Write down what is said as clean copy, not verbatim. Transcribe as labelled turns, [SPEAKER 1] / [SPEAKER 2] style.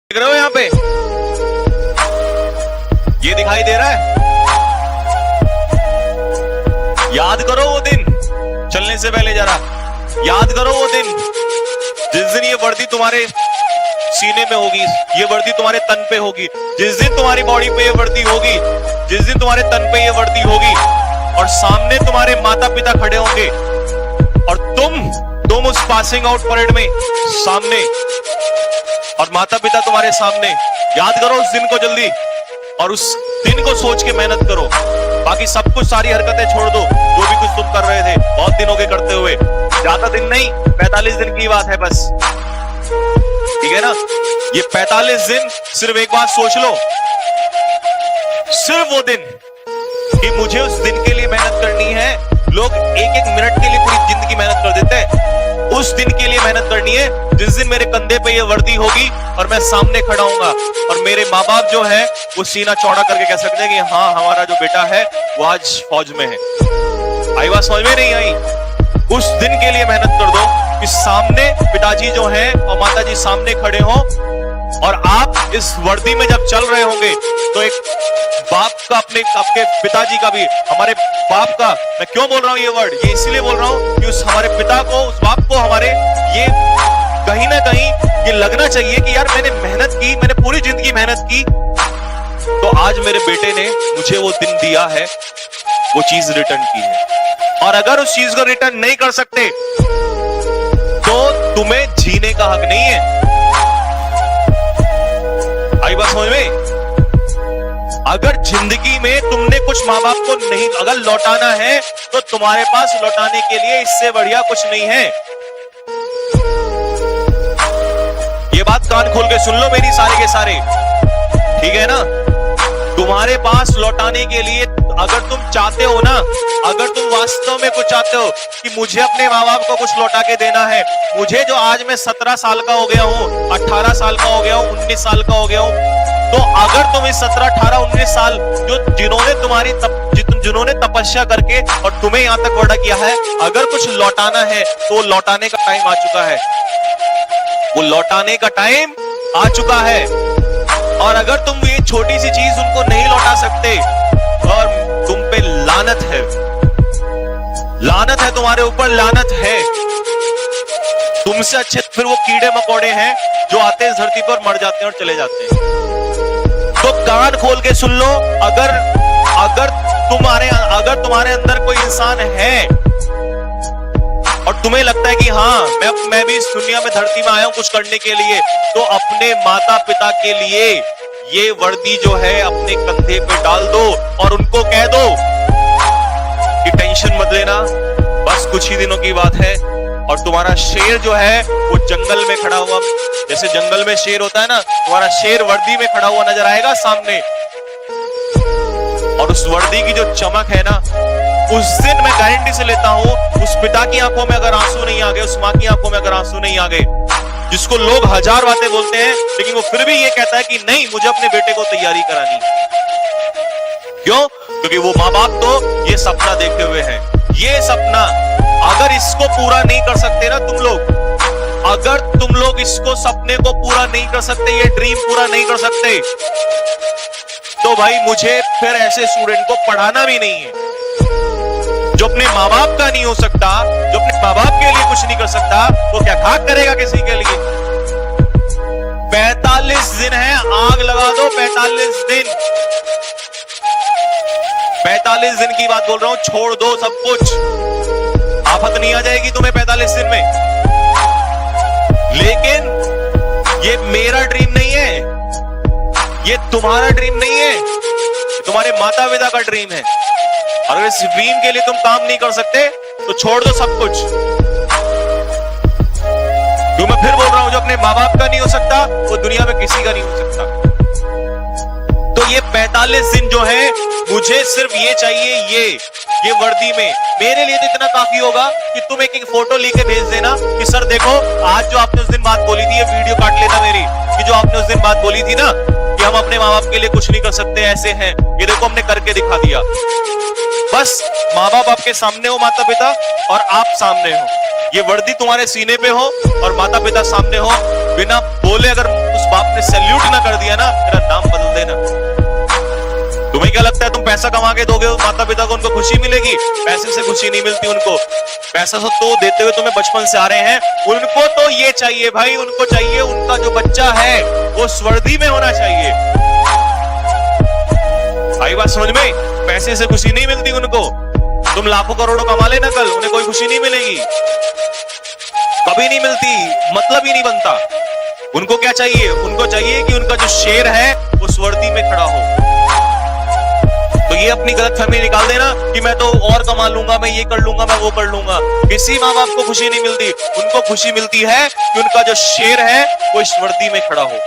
[SPEAKER 1] देख रहे हो यहाँ पे ये दिखाई दे रहा है। याद करो वो दिन, चलने से पहले जरा याद करो वो दिन जिस दिन ये वर्दी तुम्हारे सीने में होगी, ये वर्दी तुम्हारे तन पे होगी, जिस दिन तुम्हारी बॉडी पे ये वर्दी होगी, जिस दिन तुम्हारे तन पे ये वर्दी होगी और सामने तुम्हारे माता पिता खड़े होंगे और तुम उस पासिंग आउट परेड में सामने और माता पिता तुम्हारे सामने। याद करो उस दिन को जल्दी और उस दिन को सोच के मेहनत करो। बाकी सब कुछ सारी हरकतें छोड़ दो जो भी कुछ तुम कर रहे थे बहुत दिन हो गए करते हुए। ज्यादा दिन नहीं, 45 दिन की बात है बस, ठीक है ना। ये 45 दिन सिर्फ एक बात सोच लो, सिर्फ वो दिन कि मुझे उस दिन के लिए मेहनत करनी है। लोग एक एक मिनट के लिए पूरी जिंदगी मेहनत कर देते हैं, उस दिन के लिए मेहनत करनी है जिस दिन मेरे कंधे पे ये वर्दी होगी और मैं सामने खड़ा हूंगा और मेरे माँ बाप जो है वो सीना चौड़ा करके कह सकते हैं कि हाँ हमारा जो बेटा है वो आज फौज में है। आई बात समझ में नहीं आई? उस दिन के लिए मेहनत कर दो कि सामने पिताजी जो है और माताजी सामने खड़े हो और आप इस वर्दी में जब चल रहे होंगे तो एक बाप का आपके पिताजी का भी, हमारे बाप का, मैं क्यों बोल रहा हूं ये वर्ड, ये इसलिए बोल रहा हूं कि उस हमारे पिता को, उस बाप को हमारे ये कहीं ना कहीं ये लगना चाहिए कि यार मैंने मेहनत की, मैंने पूरी जिंदगी मेहनत की तो आज मेरे बेटे ने मुझे वो दिन दिया है, वो चीज रिटर्न की है। और अगर उस चीज को रिटर्न नहीं कर सकते तो तुम्हें जीने का हक नहीं है। आई बात समझ में? अगर जिंदगी में तुमने कुछ माँ बाप को नहीं अगर लौटाना है तो तुम्हारे पास लौटाने के लिए इससे बढ़िया कुछ नहीं है। ये बात कान खोल के सुन लो मेरी सारे के सारे, ठीक है ना। तुम्हारे पास लौटाने के लिए अगर तुम चाहते हो ना, अगर तुम वास्तव में कुछ चाहते हो कि मुझे अपने माँ बाप को कुछ लौटा के देना है, मुझे जो आज मैं 17 साल का हो गया हूँ, 18 साल का हो गया हूँ, 19 साल का हो गया हूँ, तो अगर तुम इस 17, 18, 19 साल जिन्होंने तपस्या करके और तुम्हें यहां तक बड़ा किया है, अगर कुछ लौटाना है तो लौटाने का टाइम आ चुका है, वो लौटाने का टाइम आ चुका है। और अगर तुम ये छोटी सी चीज उनको नहीं लौटा सकते और तुम पे लानत है, लानत है तुम्हारे ऊपर, लानत है। तुमसे अच्छे फिर वो कीड़े मकोड़े हैं जो आते हैं इस धरती पर, मर जाते हैं और चले जाते हैं। तो कान खोल के सुन लो, अगर तुम्हारे अंदर कोई इंसान है और तुम्हें लगता है कि हाँ मैं भी इस दुनिया में धरती में आया हूं कुछ करने के लिए, तो अपने माता पिता के लिए ये वर्दी जो है अपने कंधे पे डाल दो और उनको कह दो कि टेंशन मत लेना, बस कुछ ही दिनों की बात है और तुम्हारा शेर जो है वो जंगल में खड़ा हुआ, जैसे जंगल में शेर होता है ना, तुम्हारा शेर वर्दी में खड़ा हुआ नजर आएगा सामने। और उस वर्दी की जो चमक है ना, उस दिन मैं गारंटी से लेता हूं उस पिता की आंखों में अगर आंसू नहीं आ गए, उस मां की आंखों में अगर आंसू नहीं आ गए, जिसको लोग हजार बातें बोलते हैं लेकिन वो फिर भी ये कहता है कि नहीं मुझे अपने बेटे को तैयारी करानी है। क्यों? क्योंकि वो माँ बाप तो ये सपना देखे हुए हैं। ये सपना अगर इसको पूरा नहीं कर सकते ना तुम लोग, अगर तुम लोग इसको सपने को पूरा नहीं कर सकते, ये ड्रीम पूरा नहीं कर सकते, तो भाई मुझे फिर ऐसे स्टूडेंट को पढ़ाना भी नहीं है। जो अपने माँ बाप का नहीं हो सकता, जो अपने माँ बाप के लिए कुछ नहीं कर सकता, वो क्या खाक करेगा किसी के लिए? 45 दिन है, आग लगा दो 45 दिन। 45 दिन की बात बोल रहा हूं, छोड़ दो सब कुछ, आफत नहीं आ जाएगी तुम्हें 45 दिन में। लेकिन ये मेरा ड्रीम नहीं है, ये तुम्हारा ड्रीम नहीं है, तुम्हारे माता पिता का ड्रीम है। अगर इस ड्रीम के लिए तुम काम नहीं कर सकते तो छोड़ दो सब कुछ। जो मैं फिर बोल रहा हूं, जो अपने माँ बाप का नहीं हो सकता वो दुनिया में किसी का नहीं हो सकता। तो ये 45 दिन जो है मुझे सिर्फ ये चाहिए, ये वर्दी में मेरे लिए तो इतना काफी होगा कि तुम एक फोटो लेके भेज देना कि सर देखो आज जो आपने उस दिन बात बोली थी, ये वीडियो काट लेना मेरी, कि जो आपने उस दिन बात बोली थी ना कि हम अपने माँ बाप के लिए कुछ नहीं कर सकते, ऐसे हैं, ये देखो हमने करके दिखा दिया। बस माँ बाप आपके सामने हो, माता पिता, और आप सामने हो, ये वर्दी तुम्हारे सीने पे हो और माता पिता सामने हो, बिना बोले अगर उस बाप ने सैल्यूट ना कर दिया ना, मेरा नाम बदल देना। तुम्हें क्या लगता है तुम पैसा कमा के दोगे माता पिता को, उनको खुशी मिलेगी? पैसे से खुशी नहीं मिलती उनको। पैसा तो देते हुए तुम्हें बचपन से आ रहे हैं, उनको तो ये चाहिए भाई, उनको चाहिए उनका जो बच्चा है वो स्वर्दी में होना चाहिए। भाई बात समझ में? पैसे से खुशी नहीं मिलती उनको। तुम लाखों करोड़ों कमा लेना कल, उन्हें कोई खुशी नहीं मिलेगी, कभी नहीं मिलती, मतलब ही नहीं बनता। उनको क्या चाहिए? उनको चाहिए कि उनका जो शेर है वो स्वर्दी में खड़ा हो। तो ये अपनी गलतफहमी निकाल देना कि मैं तो और कमा लूंगा, मैं ये कर लूंगा, मैं वो कर लूंगा। किसी माँ बाप को खुशी नहीं मिलती, उनको खुशी मिलती है कि उनका जो शेर है वो इस वर्दी में खड़ा हो।